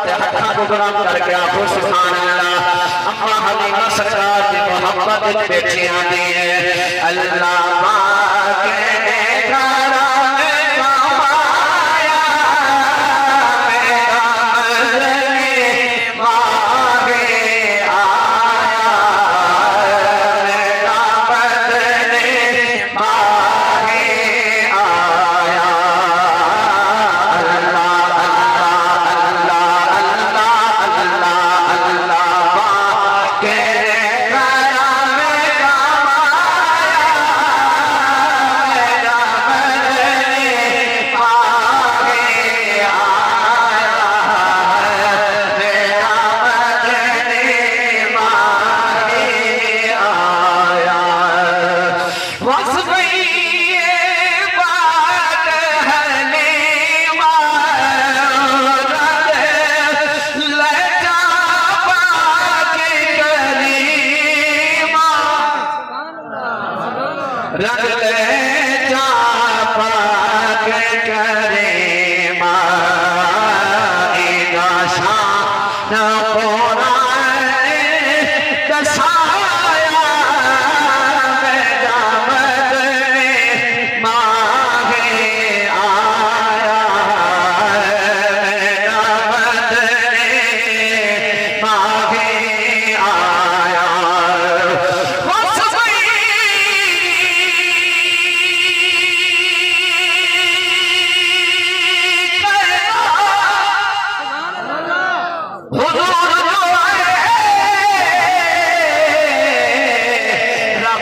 ते हत्था को गुलाम करके आखो सुभान अल्लाह। अम्मा हलीमा सरकार की मोहब्बत विच बैठी आंदी है अल्लाह पाक ने करा कमाया मेरा मरने माहे आया मेरा मरने माहे आया अल्लाह रख ले जा पाक करे माएगा शान पोरा दसाया मेरा मरने माहे आया मेरा मरने माहे आया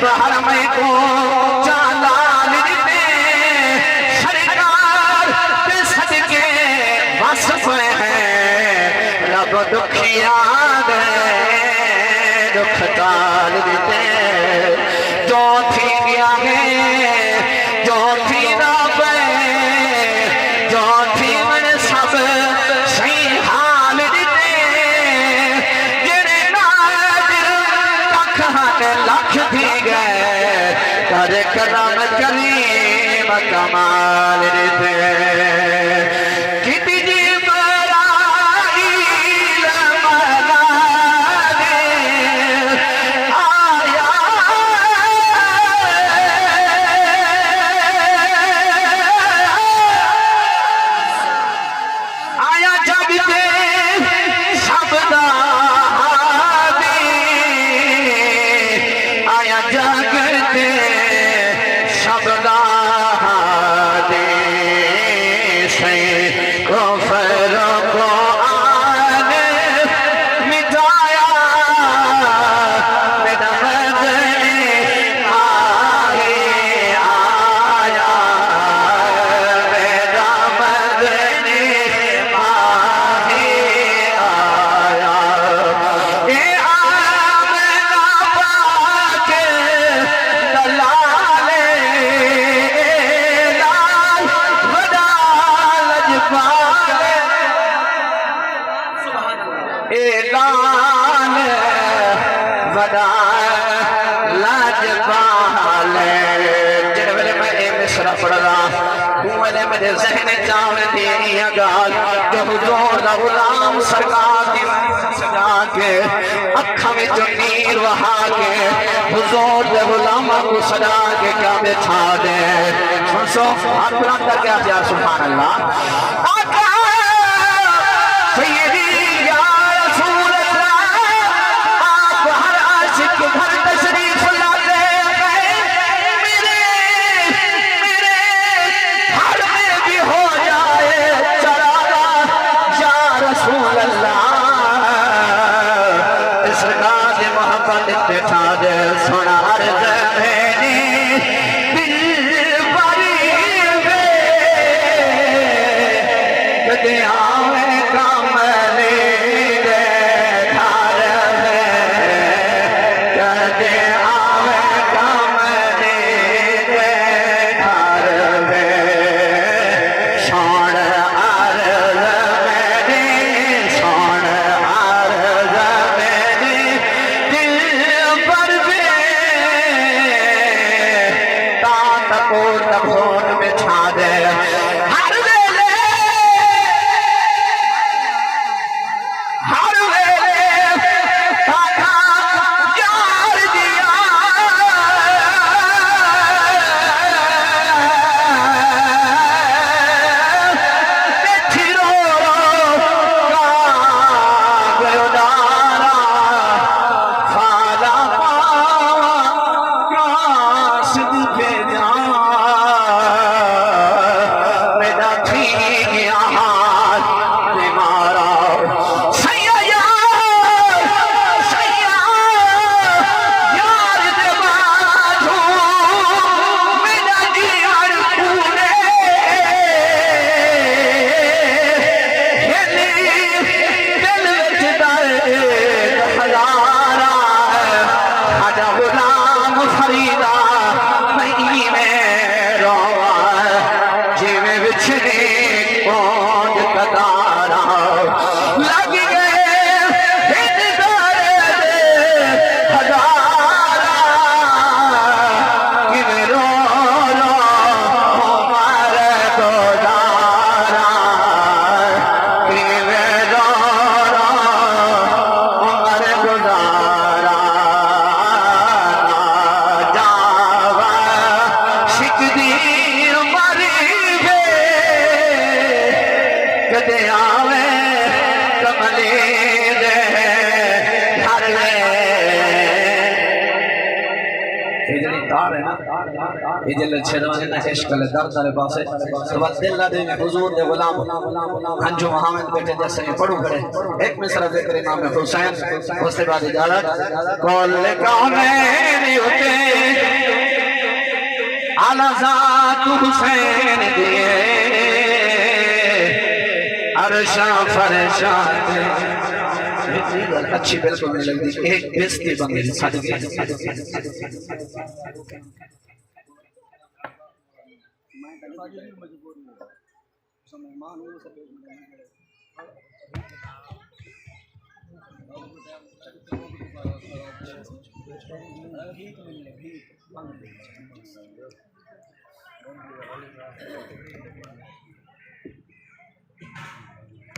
हरमे को चालाल दे सरकार के सदके बस पे है रब दुखिया दे दुख टाल दे जो थी गया है जो थी रब जो थी मन सब सही हाल दे जेरे नाज लख लख थी गए कर करम करीम कमाल दे कितनी जी बराई लमला दे आया आया जब दे सबदा आया जगते सबदा दे से कफर को आने मिटाया मेरा मरने आगे आया मेरा मरने आगे आया ए आमना पाक दलाले लाल वदा लजपाले लाल वदा लजपाले जिस वेले मैं ये मिसरा पढ़दा उवेले मेरे ज़हन चावती गाल कि हुजूर दा गुलाम सरकार दी सजा के अखा विच नीर वहा के हुजूर दे गुलामा को सजा के क्या बिछा दे सुनो हाथ बुलंद करके आप यार सुभान अल्लाह आका सैयदी या रसूल अल्लाह आप हर आशिक घर तशरीफ लाते हैं मेरे हर में भी हो जाए चरागा या रसूल अल्लाह सरकार की मोहब्बत बैठा दे सोना अर्ज मैंने दिल भरी वे तार है ना ये जल्ले छेड़वाने ना इश्क ले दर्द वाले पासे तो बस दिल ला देंगे हुजूर दे गुलाम हंजू मोहम्मद बेटे जैसे पढ़ू खड़े एक मिसरा जिक्र इमाम हुसैन उसके बाद इजाजत कौल कौनैन उते आला ज़ात हुसैन दिए अरशा फरशा अच्छी बिल्कुल नहीं लगती एक बेइज्जती बंदे की साथ